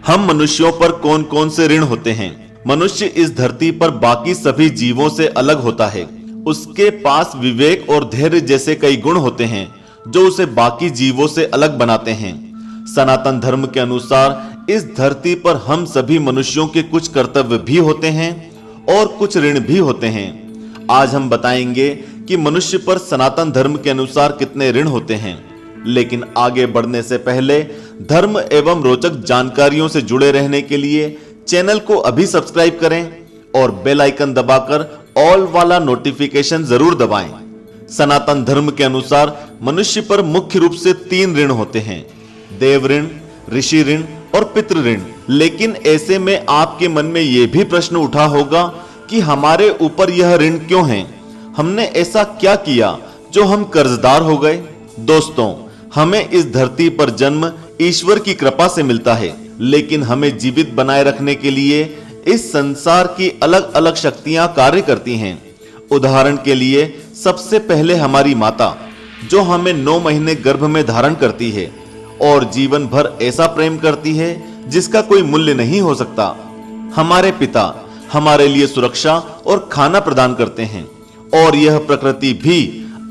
हम मनुष्यों पर कौन कौन से ऋण होते हैं? मनुष्य इस धरती पर बाकी सभी जीवों से अलग होता है। उसके पास विवेक और धैर्य जैसे कई गुण होते हैं जो उसे बाकी जीवों से अलग बनाते हैं। सनातन धर्म के अनुसार इस धरती पर हम सभी मनुष्यों के कुछ कर्तव्य भी होते हैं और कुछ ऋण भी होते हैं। आज हम बताएंगे कि मनुष्य पर सनातन धर्म के अनुसार कितने ऋण होते हैं। लेकिन आगे बढ़ने से पहले धर्म एवं रोचक जानकारियों से जुड़े रहने के लिए चैनल को अभी सब्सक्राइब करें और बेल आइकन दबाकर ऑल वाला नोटिफिकेशन जरूर दबाएं। सनातन धर्म के अनुसार मनुष्य पर मुख्य रूप से 3 ऋण होते हैं: देव ऋण, ऋषि ऋण और पितृ ऋण। लेकिन ऐसे में आपके मन में यह भी प्रश्न उठा होगा कि हमारे ऊपर यह ऋण क्यों है? हमने ऐसा क्या किया जो हम कर्जदार हो गए? दोस्तों, हमें इस धरती पर जन्म ईश्वर की कृपा से मिलता है, लेकिन हमें जीवित बनाए रखने के लिए इस संसार की अलग अलग शक्तियां कार्य करती हैं। उदाहरण के लिए सबसे पहले हमारी माता, जो हमें 9 महीने गर्भ में धारण करती है और जीवन भर ऐसा प्रेम करती है जिसका कोई मूल्य नहीं हो सकता। हमारे पिता हमारे लिए सुरक्षा और खाना प्रदान करते हैं और यह प्रकृति भी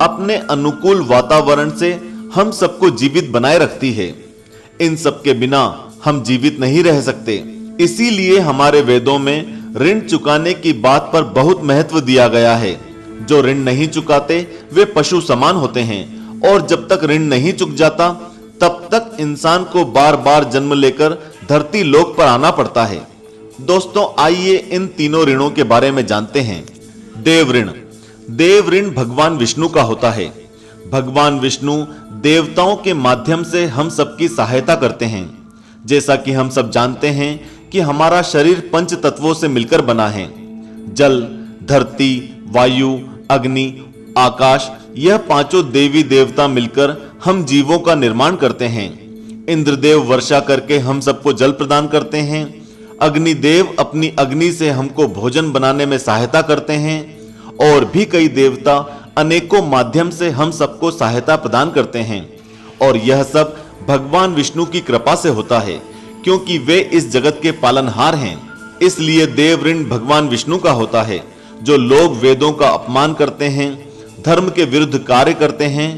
अपने अनुकूल वातावरण से हम सबको जीवित बनाए रखती है। इन सब के बिना हम जीवित नहीं रह सकते। इसीलिए हमारे वेदों में ऋण चुकाने की बात पर बहुत महत्व दिया गया है। जो ऋण नहीं चुकाते वे पशु समान होते हैं और जब तक ऋण नहीं चुक जाता तब तक इंसान को बार बार जन्म लेकर धरती लोक पर आना पड़ता है। दोस्तों, आइए इन तीनों ऋणों के बारे में जानते हैं। देव ऋण। देव ऋण भगवान विष्णु का होता है। भगवान विष्णु देवताओं के माध्यम से हम सबकी सहायता करते हैं। जैसा कि हम सब जानते हैं कि हमारा शरीर 5 तत्वों से मिलकर बना है: जल, धरती, वायु, अग्नि, आकाश। यह 5 देवी देवता मिलकर हम जीवों का निर्माण करते हैं। इंद्रदेव वर्षा करके हम सबको जल प्रदान करते हैं। अग्निदेव अपनी अग्नि से हमको भोजन बनाने में सहायता करते हैं और भी कई देवता अनेकों माध्यम से हम सबको सहायता प्रदान करते हैं। और यह सब भगवान विष्णु की कृपा से होता है, क्योंकि वे इस जगत के पालनहार हैं। इसलिए देव ऋण भगवान विष्णु का होता है। जो लोग वेदों का अपमान करते हैं, धर्म के विरुद्ध कार्य करते हैं,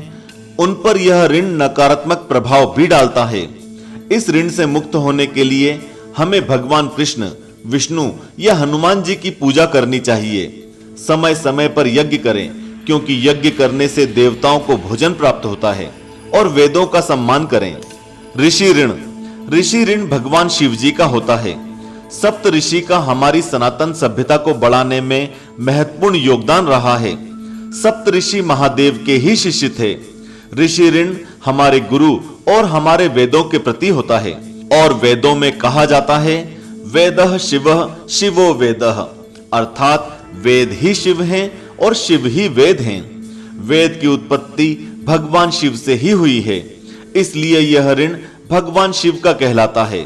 उन पर यह ऋण नकारात्मक प्रभाव भी डालता है। इस ऋण से मुक्त होने के लिए हमें भगवान कृष्ण, विष्णु या हनुमान जी की पूजा करनी चाहिए। समय समय पर यज्ञ करें, क्योंकि यज्ञ करने से देवताओं को भोजन प्राप्त होता है। और वेदों का सम्मान करें। ऋषि ऋण। ऋषि ऋण भगवान शिव जी का होता है। सप्त ऋषि का हमारी सनातन सभ्यता को बढ़ाने में महत्वपूर्ण योगदान रहा है। सप्त ऋषि महादेव के ही शिष्य थे। ऋषि ऋण हमारे गुरु और हमारे वेदों के प्रति होता है। और वेदों में कहा जाता है, वेदः शिवः शिवो वेदः, अर्थात वेद ही शिव हैं और शिव ही वेद हैं। वेद की उत्पत्ति भगवान शिव से ही हुई है, इसलिए यह ऋण भगवान शिव का कहलाता है।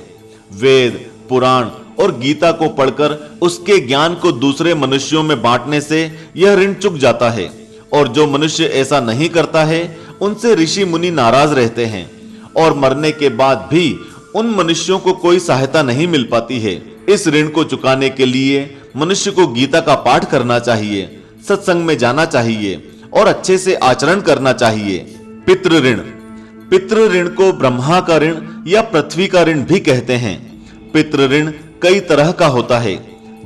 वेद, पुराण और गीता को पढ़कर उसके ज्ञान को दूसरे मनुष्यों में बांटने से यह ऋण चुक जाता है। और जो मनुष्य ऐसा नहीं करता है, उनसे ऋषि मुनि नाराज रहते हैं और मरने के बाद भी उन मनुष्यों को कोई सहायता नहीं मिल पाती है। इस ऋण को चुकाने के लिए मनुष्य को गीता का पाठ करना चाहिए, सत्संग में जाना चाहिए और अच्छे से आचरण करना चाहिए। पितृ ऋण। पितृ ऋण को ब्रह्मा का ऋण या पृथ्वी का ऋण भी कहते हैं। पितृ ऋण कई तरह का होता है,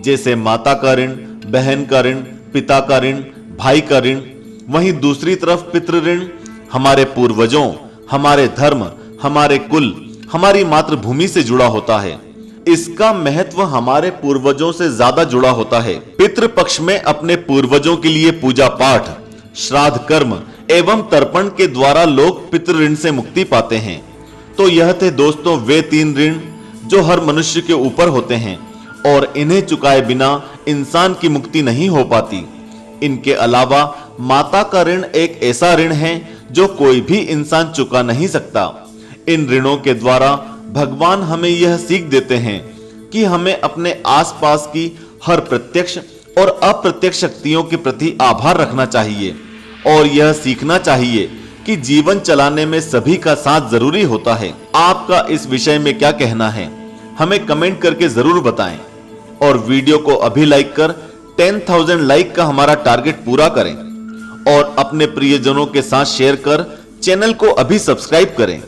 जैसे माता का ऋण, बहन का ऋण, पिता का ऋण, भाई का ऋण। वहीं दूसरी तरफ पितृ ऋण हमारे पूर्वजों, हमारे धर्म, हमारे कुल, हमारी मातृभूमि से जुड़ा होता है। इसका महत्व हमारे पूर्वजों से ज्यादा जुड़ा होता है। पितृ पक्ष में अपने पूर्वजों के लिए पूजा पाठ, श्राद्ध कर्म एवं तर्पण के द्वारा लोग पितृ ऋण से मुक्ति पाते हैं। तो यह थे दोस्तों वे 3 ऋण जो हर मनुष्य के ऊपर होते हैं और इन्हें चुकाए बिना इंसान की मुक्ति नहीं हो पाती। इनके अलावा माता का ऋण एक ऐसा ऋण है जो कोई भी इंसान चुका नहीं सकता। इन ऋणों के द्वारा भगवान हमें यह सीख देते हैं कि हमें अपने आसपास की हर प्रत्यक्ष और अप्रत्यक्ष शक्तियों के प्रति आभार रखना चाहिए और यह सीखना चाहिए कि जीवन चलाने में सभी का साथ जरूरी होता है। आपका इस विषय में क्या कहना है? हमें कमेंट करके जरूर बताएं और वीडियो को अभी लाइक कर 10,000 लाइक का हमारा टारगेट पूरा करें और अपने प्रियजनों के साथ शेयर कर चैनल को अभी सब्सक्राइब करें।